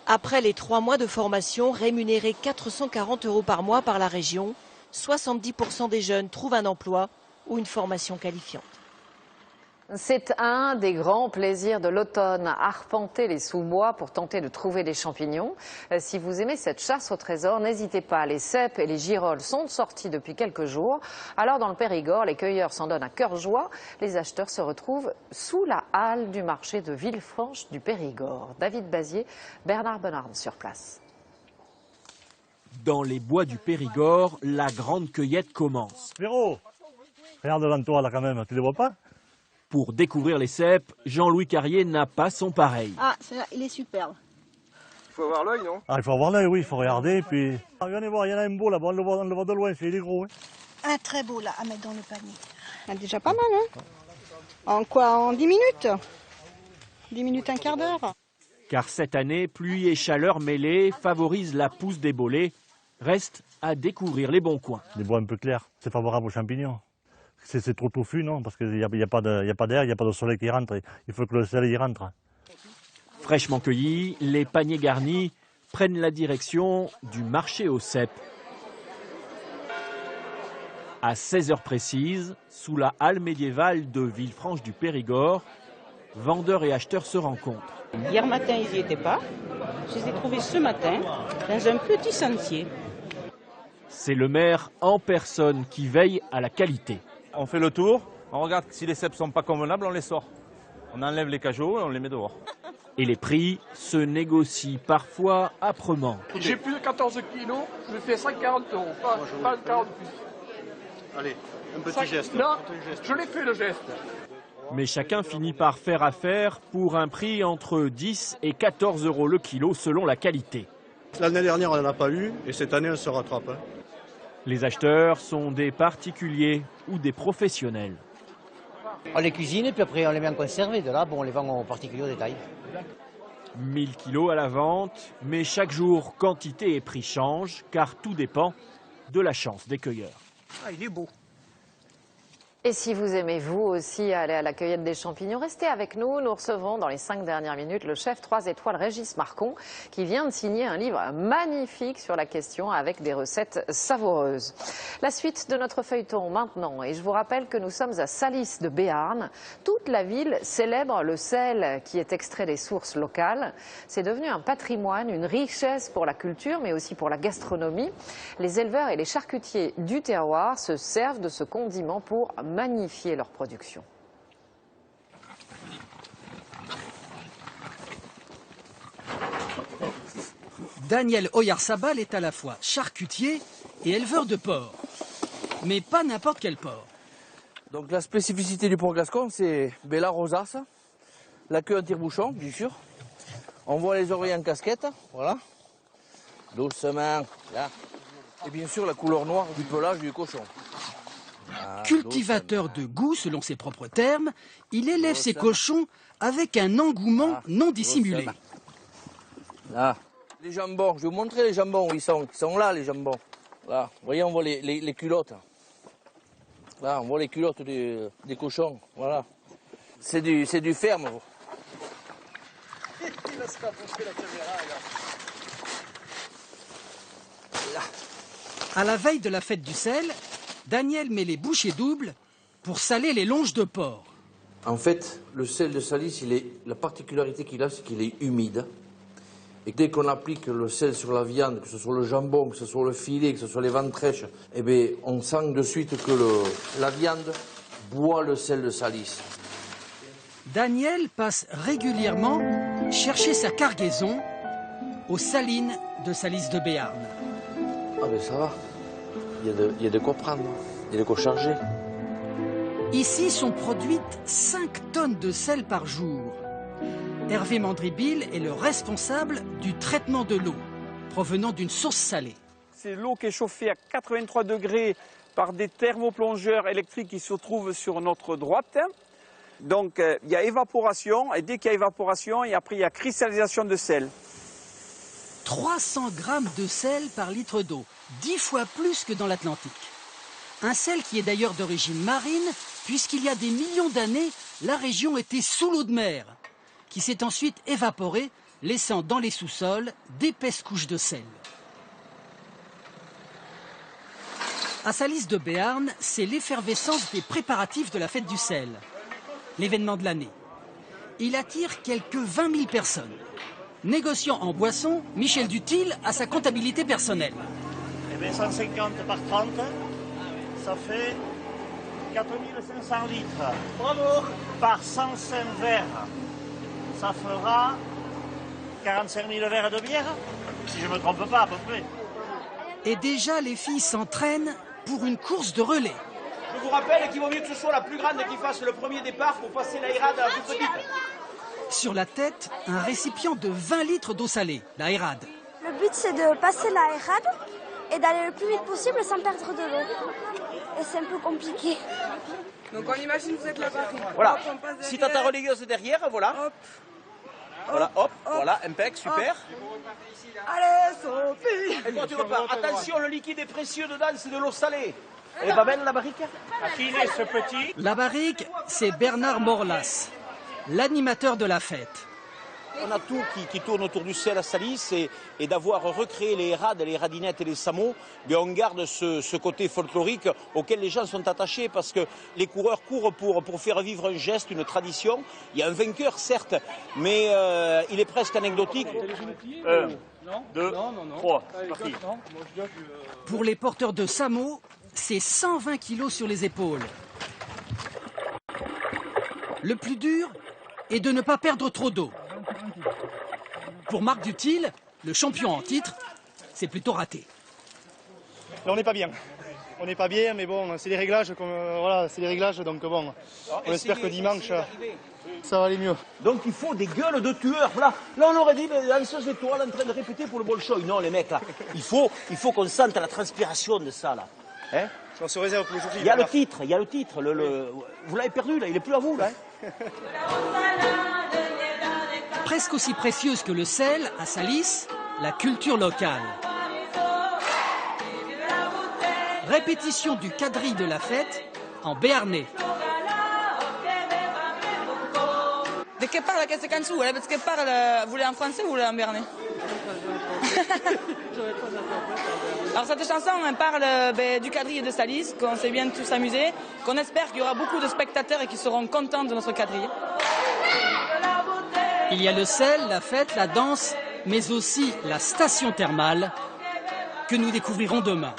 Après les 3 mois de formation, rémunérés 440 € par mois par la région, 70% des jeunes trouvent un emploi ou une formation qualifiante. C'est un des grands plaisirs de l'automne, arpenter les sous-bois pour tenter de trouver des champignons. Si vous aimez cette chasse au trésor, n'hésitez pas, les cèpes et les girolles sont sortis depuis quelques jours. Alors dans le Périgord, les cueilleurs s'en donnent à cœur joie. Les acheteurs se retrouvent sous la halle du marché de Villefranche du Périgord. David Bazier, Bernard Bonnard sur place. Dans les bois du Périgord, la grande cueillette commence. Véro, regarde devant toi là quand même, tu les vois pas? Pour découvrir les cèpes, Jean-Louis Carrier n'a pas son pareil. Ah, il est superbe. Il faut avoir l'œil, non? Ah, il faut avoir l'œil, oui, il faut regarder. Puis... Ah, venez voir, il y en a un beau là-bas, on le voit de loin, il est gros. Hein. Un très beau là, à mettre dans le panier. Ah, déjà pas mal, hein? En quoi? En 10 minutes? 10 minutes, un quart d'heure. Car cette année, pluie et chaleur mêlées favorisent la pousse des bolets. Reste à découvrir les bons coins. Des bois un peu clairs, c'est favorable aux champignons. C'est trop touffu, non? Parce qu'il n'y a pas d'air, il n'y a pas de soleil qui rentre. Il faut que le soleil y rentre. Fraîchement cueillis, les paniers garnis prennent la direction du marché aux cèpes. À 16h précises, sous la halle médiévale de Villefranche du Périgord, vendeurs et acheteurs se rencontrent. Hier matin, ils n'y étaient pas. Je les ai trouvés ce matin dans un petit sentier. C'est le maire en personne qui veille à la qualité. On fait le tour, on regarde si les cèpes ne sont pas convenables, on les sort. On enlève les cajots et on les met dehors. Et les prix se négocient parfois âprement. J'ai plus de 14 kilos, je fais 140 €, pas 40 plus. Allez, un petit geste. Non, je l'ai fait le geste. Mais chacun finit par faire affaire pour un prix entre 10 et 14 € le kilo selon la qualité. L'année dernière, on n'en a pas eu et cette année, on se rattrape. Hein. Les acheteurs sont des particuliers ou des professionnels. On les cuisine et puis après on les met en conserve et de là, on les vend aux particuliers au détail. 1000 kilos à la vente, mais chaque jour, quantité et prix changent car tout dépend de la chance des cueilleurs. Ah, il est beau. Et si vous aimez vous aussi aller à la cueillette des champignons, restez avec nous. Nous recevons dans les 5 dernières minutes le chef 3 étoiles Régis Marcon qui vient de signer un livre magnifique sur la question avec des recettes savoureuses. La suite de notre feuilleton maintenant, et je vous rappelle que nous sommes à Salis de Béarn. Toute la ville célèbre le sel qui est extrait des sources locales. C'est devenu un patrimoine, une richesse pour la culture mais aussi pour la gastronomie. Les éleveurs et les charcutiers du terroir se servent de ce condiment pour magnifier leur production. Daniel Oyarzabal est à la fois charcutier et éleveur de porc. Mais pas n'importe quel porc. Donc la spécificité du porc gascon, c'est la rosace, la queue en tire-bouchon, bien sûr. On voit les oreilles en casquette, voilà. Doucement, là. Et bien sûr la couleur noire du pelage du cochon. Cultivateur de goût, selon ses propres termes, il élève ses cochons avec un engouement non dissimulé. Là, les jambons, je vais vous montrer les jambons où ils sont. Ils sont là, les jambons. Là, vous voyez, on voit les culottes. Là, on voit les culottes des cochons. Voilà. C'est du ferme. À la veille de la fête du sel, Daniel met les bouchées doubles pour saler les longes de porc. En fait, le sel de Salis, la particularité qu'il a, c'est qu'il est humide. Et dès qu'on applique le sel sur la viande, que ce soit le jambon, que ce soit le filet, que ce soit les ventrèches, eh bien, on sent de suite que la viande boit le sel de Salis. Daniel passe régulièrement chercher sa cargaison aux salines de Salis de Béarn. Ah ben ça va, il y a de quoi prendre, il y a de quoi charger. Ici sont produites 5 tonnes de sel par jour. Hervé Mandribille est le responsable du traitement de l'eau provenant d'une source salée. C'est l'eau qui est chauffée à 83 degrés par des thermoplongeurs électriques qui se trouvent sur notre droite. Donc il y a évaporation et dès qu'il y a évaporation, après il y a cristallisation de sel. 300 grammes de sel par litre d'eau, 10 fois plus que dans l'Atlantique. Un sel qui est d'ailleurs d'origine marine, puisqu'il y a des millions d'années, la région était sous l'eau de mer, qui s'est ensuite évaporée, laissant dans les sous-sols d'épaisses couches de sel. À Salis de Béarn, c'est l'effervescence des préparatifs de la fête du sel, l'événement de l'année. Il attire quelques 20 000 personnes. Négociant en boisson, Michel Dutil a sa comptabilité personnelle. Eh bien, 150 par 30, ça fait 4500 litres. Bravo! Par 105 verres, ça fera 45 000 verres de bière, si je ne me trompe pas à peu près. Et déjà, les filles s'entraînent pour une course de relais. Je vous rappelle qu'il vaut mieux que ce soit la plus grande qui fasse le premier départ pour passer l'aérade à la plus petite. Sur la tête, un récipient de 20 litres d'eau salée, l'aérade. Le but, c'est de passer l'aérade et d'aller le plus vite possible sans perdre de l'eau. Et c'est un peu compliqué. Donc on imagine que vous êtes la barrique. Voilà. Hop, si tu as ta relégueuse derrière, voilà. Hop. Voilà, hop, voilà, impec, super. Hop. Allez, Sophie. Et toi, tu repars. Attention, le liquide est précieux dedans, c'est de l'eau salée. Elle est pas belle, la barrique? À qui est ce petit? La barrique, c'est Bernard Morlas, l'animateur de la fête. On a tout qui tourne autour du sel à Salis et d'avoir recréé les rades, les radinettes et les samots, mais on garde ce côté folklorique auquel les gens sont attachés parce que les coureurs courent pour faire vivre un geste, une tradition. Il y a un vainqueur, certes, mais il est presque anecdotique. 1, 2, 3, parti. Pour les porteurs de samots, c'est 120 kilos sur les épaules. Le plus dur est de ne pas perdre trop d'eau. Pour Marc Dutil, le champion en titre, c'est plutôt raté. Là, on n'est pas bien. On n'est pas bien, mais bon, c'est des réglages, voilà, c'est des réglages, donc bon, on espère que dimanche, ça va aller mieux. Donc il faut des gueules de tueurs. Là on aurait dit, mais danseuse étoile en train de répéter pour le Bolshoi. Non, les mecs, là, il faut qu'on sente la transpiration de ça, là. Hein? On se réserve pour le jour. Il y a le titre, il y a le titre. Vous l'avez perdu, là, il est plus à vous, là. Presque aussi précieuse que le sel, à Salis, la culture locale. Répétition du quadrille de la fête en béarnais. De que parle cette chanson? Parce que parle, vous voulez en français ou en béarnais? Alors cette chanson, elle parle du quadrille de Salis, qu'on s'est bien tous amusés, qu'on espère qu'il y aura beaucoup de spectateurs et qui seront contents de notre quadrille. Il y a le sel, la fête, la danse, mais aussi la station thermale que nous découvrirons demain.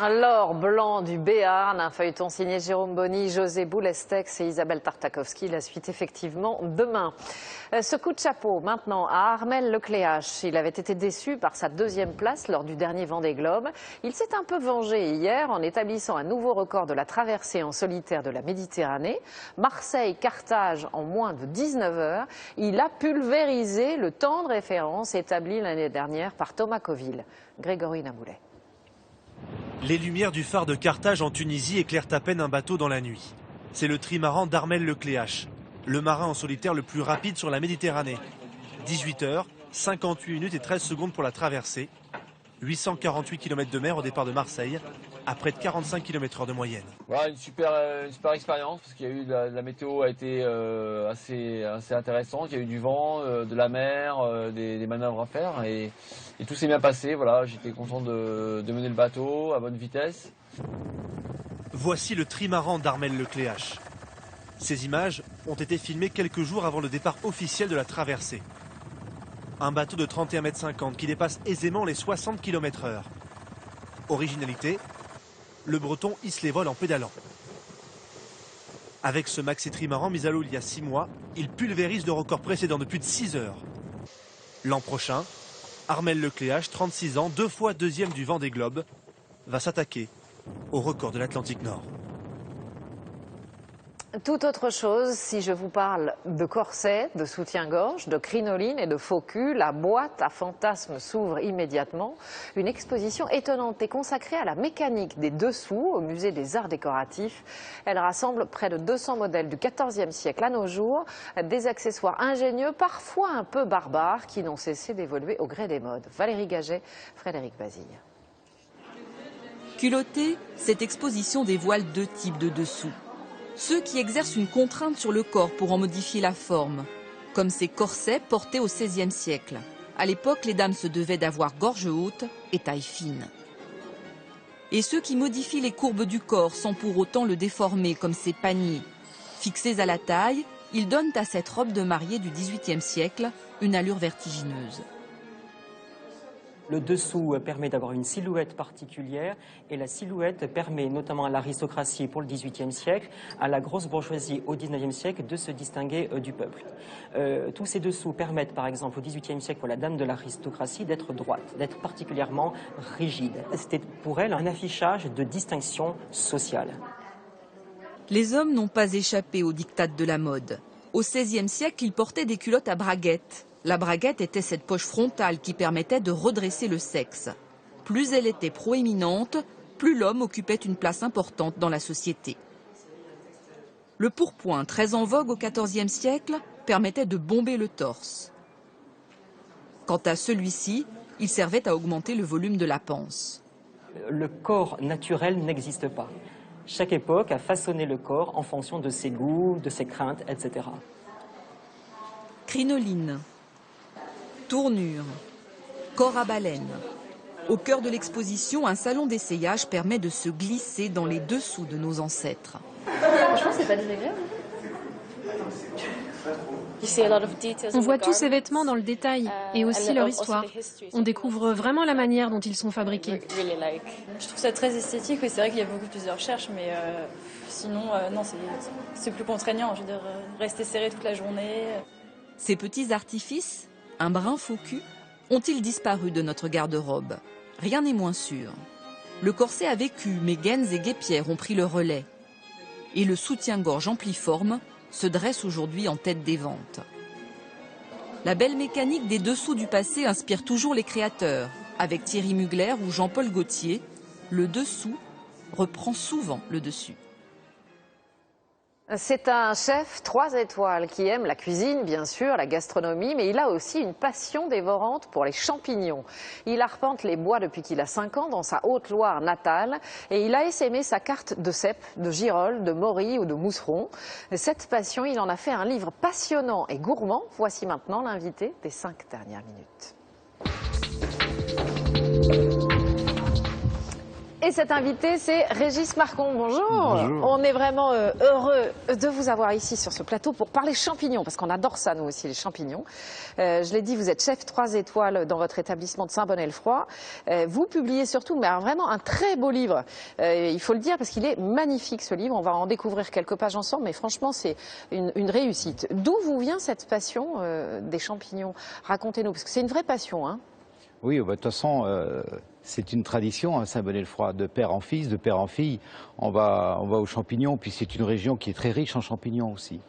L'or blanc du Béarn, un feuilleton signé Jérôme Bonny, José Boulestex et Isabelle Tartakovsky. La suite effectivement demain. Ce coup de chapeau maintenant à Armel Lecléache. Il avait été déçu par sa deuxième place lors du dernier Vendée Globe. Il s'est un peu vengé hier en établissant un nouveau record de la traversée en solitaire de la Méditerranée. Marseille-Carthage en moins de 19 heures. Il a pulvérisé le temps de référence établi l'année dernière par Thomas Coville. Grégory Naboulet. Les lumières du phare de Carthage en Tunisie éclairent à peine un bateau dans la nuit. C'est le trimaran d'Armel Lecléache, le marin en solitaire le plus rapide sur la Méditerranée. 18 heures, 58 minutes et 13 secondes pour la traversée. 848 km de mer au départ de Marseille, à près de 45 km/h de moyenne. Voilà, une super expérience, parce qu'il y a eu la météo a été assez intéressante. Il y a eu du vent, de la mer, des manœuvres à faire et tout s'est bien passé. Voilà, j'étais content de mener le bateau à bonne vitesse. Voici le trimaran d'Armel Lecléache. Ces images ont été filmées quelques jours avant le départ officiel de la traversée. Un bateau de 31,50 m qui dépasse aisément les 60 km/h. Originalité, le Breton hisse les voiles en pédalant. Avec ce maxi trimaran mis à l'eau il y a 6 mois, il pulvérise le record précédent de plus de 6 heures. L'an prochain, Armel Lecléache, 36 ans, 2 fois deuxième du Vendée Globe, va s'attaquer au record de l'Atlantique Nord. Tout autre chose, si je vous parle de corset, de soutien-gorge, de crinoline et de faux cul, la boîte à fantasmes s'ouvre immédiatement. Une exposition étonnante est consacrée à la mécanique des dessous au musée des arts décoratifs. Elle rassemble près de 200 modèles du XIVe siècle à nos jours, des accessoires ingénieux, parfois un peu barbares, qui n'ont cessé d'évoluer au gré des modes. Valérie Gaget, Frédéric Bazille. Culottée, cette exposition dévoile 2 types de dessous. Ceux qui exercent une contrainte sur le corps pour en modifier la forme, comme ces corsets portés au XVIe siècle. À l'époque, les dames se devaient d'avoir gorge haute et taille fine. Et ceux qui modifient les courbes du corps sans pour autant le déformer, comme ces paniers. Fixés à la taille, ils donnent à cette robe de mariée du XVIIIe siècle une allure vertigineuse. Le dessous permet d'avoir une silhouette particulière et la silhouette permet notamment à l'aristocratie pour le XVIIIe siècle, à la grosse bourgeoisie au XIXe siècle de se distinguer du peuple. Tous ces dessous permettent par exemple au XVIIIe siècle pour la dame de l'aristocratie d'être droite, d'être particulièrement rigide. C'était pour elle un affichage de distinction sociale. Les hommes n'ont pas échappé aux diktats de la mode. Au XVIe siècle, ils portaient des culottes à braguettes. La braguette était cette poche frontale qui permettait de redresser le sexe. Plus elle était proéminente, plus l'homme occupait une place importante dans la société. Le pourpoint, très en vogue au XIVe siècle, permettait de bomber le torse. Quant à celui-ci, il servait à augmenter le volume de la panse. Le corps naturel n'existe pas. Chaque époque a façonné le corps en fonction de ses goûts, de ses craintes, etc. Crinoline. Tournure, corps à baleine. Au cœur de l'exposition, un salon d'essayage permet de se glisser dans les dessous de nos ancêtres. Franchement, c'est pas désagréable. On voit tous ces vêtements dans le détail et aussi leur histoire. On découvre vraiment la manière dont ils sont fabriqués. Je trouve ça très esthétique, oui, c'est vrai qu'il y a beaucoup plus de recherches, mais sinon, non, c'est plus contraignant. Je veux dire, rester serré toute la journée. Ces petits artifices, un brin faux cul, ont-ils disparu de notre garde-robe? Rien n'est moins sûr. Le corset a vécu, mais gaines et guêpières ont pris le relais. Et le soutien-gorge ampliforme se dresse aujourd'hui en tête des ventes. La belle mécanique des dessous du passé inspire toujours les créateurs. Avec Thierry Mugler ou Jean-Paul Gaultier, le dessous reprend souvent le dessus. C'est un chef 3 étoiles qui aime la cuisine, bien sûr, la gastronomie, mais il a aussi une passion dévorante pour les champignons. Il arpente les bois depuis qu'il a 5 ans dans sa Haute-Loire natale et il a essaimé sa carte de cèpes, de girolles, de morilles ou de mousserons. Cette passion, il en a fait un livre passionnant et gourmand. Voici maintenant l'invité des 5 dernières minutes. Et cet invité, c'est Régis Marcon. Bonjour. Bonjour. On est vraiment heureux de vous avoir ici sur ce plateau pour parler champignons, parce qu'on adore ça, nous aussi, les champignons. Je l'ai dit, vous êtes chef 3 étoiles dans votre établissement de Saint-Bonnet-le-Froid. Vous publiez surtout, mais vraiment un très beau livre. Il faut le dire, parce qu'il est magnifique, ce livre. On va en découvrir quelques pages ensemble, mais franchement, c'est une réussite. D'où vous vient cette passion des champignons? Racontez-nous, parce que c'est une vraie passion, hein. Oui, de toute façon, c'est une tradition à Saint-Bonnet-le-Froid, de père en fils, de père en fille. On va aux champignons, puis c'est une région qui est très riche en champignons aussi.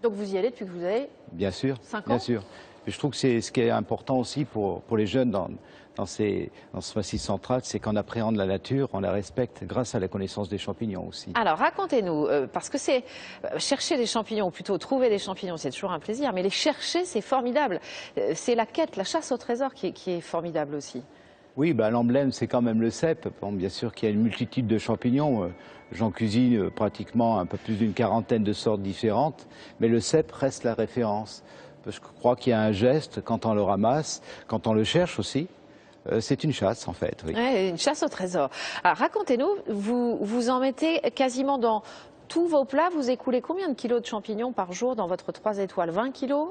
Donc vous y allez depuis que vous avez bien sûr, 5 ans. Bien sûr. Et je trouve que c'est ce qui est important aussi pour les jeunes dans ce massif central, c'est qu'on appréhende la nature, on la respecte grâce à la connaissance des champignons aussi. Alors racontez-nous, parce que c'est chercher des champignons, ou plutôt trouver des champignons, c'est toujours un plaisir, mais les chercher, c'est formidable. C'est la quête, la chasse au trésor qui est formidable aussi. Oui, l'emblème, c'est quand même le cèpe. Bon, bien sûr qu'il y a une multitude de champignons. J'en cuisine pratiquement un peu plus d'une quarantaine de sortes différentes, mais le cèpe reste la référence. Je crois qu'il y a un geste quand on le ramasse, quand on le cherche aussi. C'est une chasse, en fait. Oui. Ouais, une chasse au trésor. Alors, racontez-nous, vous en mettez quasiment dans tous vos plats. Vous écoulez combien de kilos de champignons par jour dans votre 3 étoiles? 20 kilos?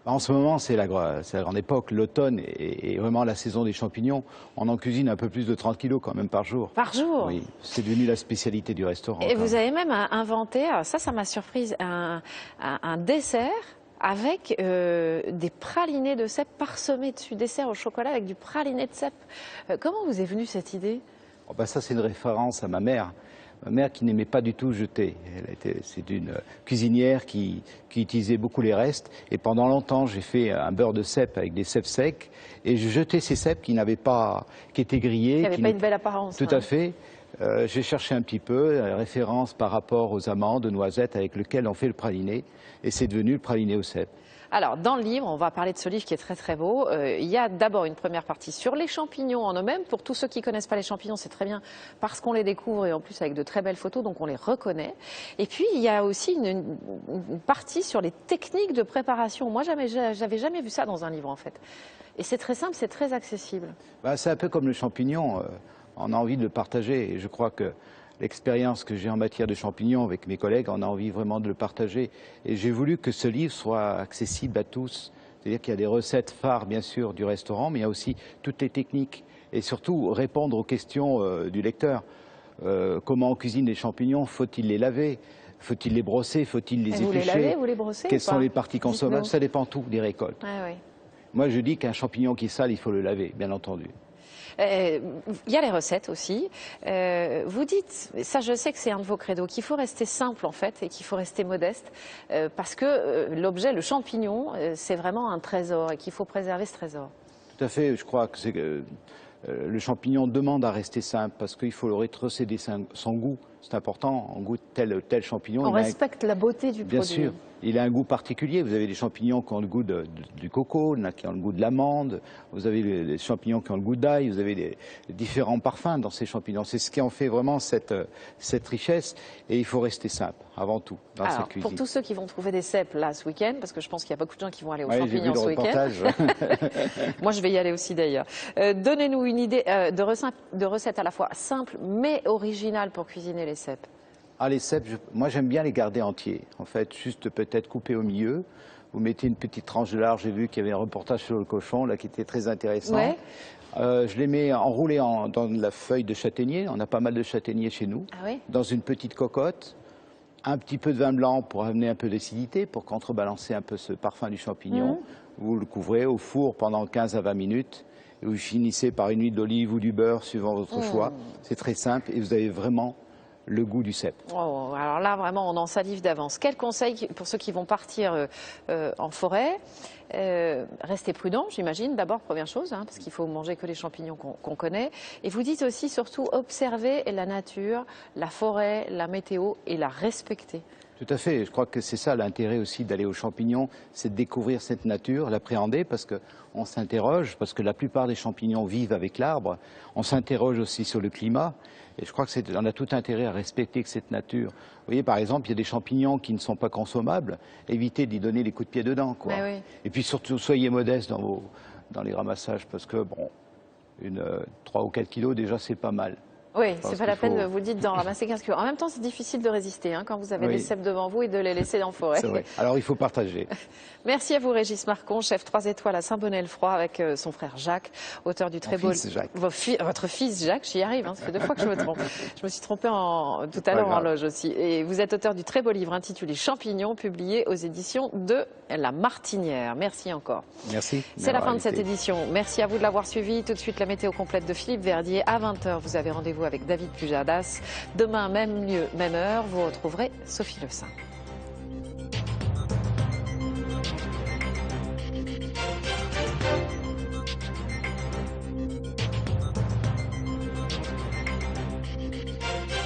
En ce moment, c'est la grande époque. L'automne est vraiment la saison des champignons. On en cuisine un peu plus de 30 kilos quand même par jour. Par jour? Oui, c'est devenu la spécialité du restaurant. Et vous avez même inventé, ça m'a surprise, un dessert avec des pralinés de cèpe parsemés dessus, dessert au chocolat avec du praliné de cèpe. Comment vous est venue cette idée? Ça, c'est une référence à ma mère. Ma mère qui n'aimait pas du tout jeter. C'est une cuisinière qui utilisait beaucoup les restes. Et pendant longtemps, j'ai fait un beurre de cèpe avec des cèpes secs. Et je jetais ces cèpes qui étaient grillés. Qui n'avaient pas une belle apparence. Tout à fait. J'ai cherché un petit peu référence par rapport aux amandes, aux noisettes avec lesquelles on fait le praliné. Et c'est devenu le praliné au cèpe. Alors, dans le livre, on va parler de ce livre qui est très très beau. Il y a d'abord une première partie sur les champignons en eux-mêmes. Pour tous ceux qui ne connaissent pas les champignons, c'est très bien parce qu'on les découvre et en plus avec de très belles photos, donc on les reconnaît. Et puis, il y a aussi une partie sur les techniques de préparation. Moi, j'avais jamais vu ça dans un livre en fait. Et c'est très simple, c'est très accessible. C'est un peu comme le champignon. On a envie de le partager et je crois que l'expérience que j'ai en matière de champignons avec mes collègues, on a envie vraiment de le partager. Et j'ai voulu que ce livre soit accessible à tous. C'est-à-dire qu'il y a des recettes phares, bien sûr, du restaurant, mais il y a aussi toutes les techniques. Et surtout, répondre aux questions du lecteur. Comment on cuisine les champignons? Faut-il les laver? Faut-il les brosser? Faut-il les éplucher? Vous les lavez, vous les brossez? Quelles sont les parties consommables? Ça dépend tout des récoltes. Ah, oui. Moi, je dis qu'un champignon qui est sale, il faut le laver, bien entendu. Il y a les recettes aussi. Vous dites, ça je sais que c'est un de vos credos, qu'il faut rester simple en fait et qu'il faut rester modeste parce que l'objet, le champignon, c'est vraiment un trésor et qu'il faut préserver ce trésor. Tout à fait, je crois que le champignon demande à rester simple parce qu'il faut le rétrocéder son goût. C'est important, on goûte tel champignon. On respecte la beauté du produit. Bien sûr, il a un goût particulier. Vous avez des champignons qui ont le goût du coco, il y en a qui ont le goût de l'amande, vous avez des champignons qui ont le goût d'ail, vous avez des différents parfums dans ces champignons. C'est ce qui en fait vraiment cette richesse et il faut rester simple avant tout dans cette cuisine. Pour tous ceux qui vont trouver des cèpes là ce week-end, parce que je pense qu'il y a beaucoup de gens qui vont aller aux champignons ce week-end. Moi je vais y aller aussi d'ailleurs. Donnez-nous une idée de recette à la fois simple mais originale pour cuisiner les cèpes. Les cèpes, moi j'aime bien les garder entiers. En fait, juste peut-être couper au milieu. Vous mettez une petite tranche de lard. J'ai vu qu'il y avait un reportage sur le cochon là qui était très intéressant. Ouais. Je les mets enroulés dans la feuille de châtaignier. On a pas mal de châtaigniers chez nous. Ah oui. Dans une petite cocotte. Un petit peu de vin blanc pour amener un peu d'acidité, pour contrebalancer un peu ce parfum du champignon. Vous le couvrez au four pendant 15 à 20 minutes. Et vous finissez par une huile d'olive ou du beurre, suivant votre choix. C'est très simple et vous avez vraiment le goût du cèpe. Oh, alors là, vraiment, on en salive d'avance. Quel conseil pour ceux qui vont partir en forêt? Restez prudent, j'imagine, d'abord, première chose, parce qu'il faut manger que les champignons qu'on connaît. Et vous dites aussi, surtout, observer la nature, la forêt, la météo et la respecter. Tout à fait. Je crois que c'est ça l'intérêt aussi d'aller aux champignons, c'est de découvrir cette nature, l'appréhender, parce qu'on s'interroge, parce que la plupart des champignons vivent avec l'arbre. On s'interroge aussi sur le climat. Et je crois qu'on a tout intérêt à respecter cette nature. Vous voyez, par exemple, il y a des champignons qui ne sont pas consommables. Évitez d'y donner les coups de pied dedans, quoi. Oui. Et puis surtout, soyez modestes dans les ramassages, parce que, bon, 3 ou 4 kilos, déjà, c'est pas mal. Oui, c'est pas la peine, vous dites, d'en ramasser 15 kilos. En même temps, c'est difficile de résister quand vous avez des cèpes devant vous et de les laisser en forêt. C'est vrai. Alors, il faut partager. Merci à vous, Régis Marcon, chef 3 étoiles à Saint-Bonnet-le-Froid avec son frère Jacques, auteur du très beau... Votre fils Jacques, j'y arrive, ça fait 2 fois que je me trompe. Je me suis trompée tout à l'heure en loge aussi. Et vous êtes auteur du très beau livre intitulé Champignons, publié aux éditions de La Martinière. Merci encore. Merci. C'est la fin de cette édition. Merci à vous de l'avoir suivi. Tout de suite, la météo complète de Philippe Verdier. À 20h, vous avez rendez-vous avec David Pujadas. Demain, même lieu, même heure, vous retrouverez Sophie Le Saint.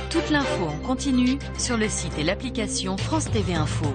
Toute l'info en continu sur le site et l'application France TV Info.